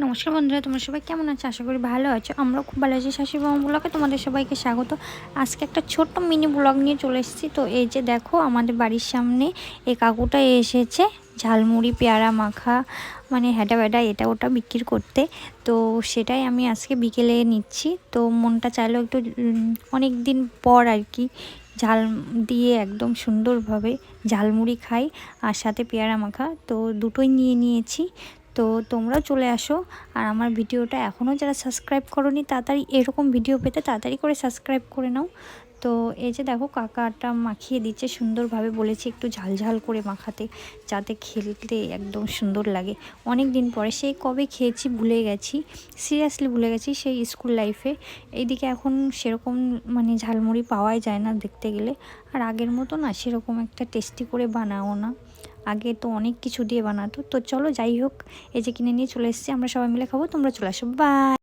নমস্কার বন্ধুরা, তোমরা সবাই কেমন আছো? আশা করি ভালো আছো। আমরাও খুব ভালো আছি। শাশুড়ি মামা ব্লগে তোমাদের সবাইকে স্বাগত। আজকে একটা ছোট্ট মিনি ব্লগ নিয়ে চলে এসেছি। তো এই যে দেখো, আমাদের বাড়ির সামনে এই কাকুটা এসেছে ঝালমুড়ি পেয়ারা মাখা মানে হ্যাটা ব্যাটা এটা ওটা বিক্রি করতে। তো সেটাই আমি আজকে বিকেলে নিচ্ছি। তো মনটা চাইলো একটু অনেক দিন পর আর কি ঝাল দিয়ে একদম সুন্দরভাবে ঝালমুড়ি খাই আর সাথে পেয়ারা মাখা, তো দুটোই নিয়ে নিয়েছি। তো তোমরাও চলে আসো। আর আমার ভিডিওটা এখনও যারা সাবস্ক্রাইব করোনি, তাড়াতাড়ি এরকম ভিডিও পেতে তাড়াতাড়ি করে সাবস্ক্রাইব করে নাও। তো এই যে দেখো, কাকাটা মাখিয়ে দিচ্ছে সুন্দরভাবে, বলেছি একটু ঝাল ঝাল করে মাখাতে, যাতে খেলতে একদম সুন্দর লাগে। অনেক দিন পরে, সেই কবে খেয়েছি ভুলে গেছি, সিরিয়াসলি ভুলে গেছি, সেই স্কুল লাইফে। এইদিকে এখন সেরকম মানে ঝালমুড়ি পাওয়াই যায় না দেখতে গেলে। আর আগের মতো না সেরকম একটা টেস্টি করে বানাও না, আগে তো অনেক কিছু দিয়ে বানাতো। তো চলো যাই হোক, এই যে কিনে নিয়ে চলে এসেছি, আমরা সবাই মিলে খাবো, তোমরা চলে আসো। বাই।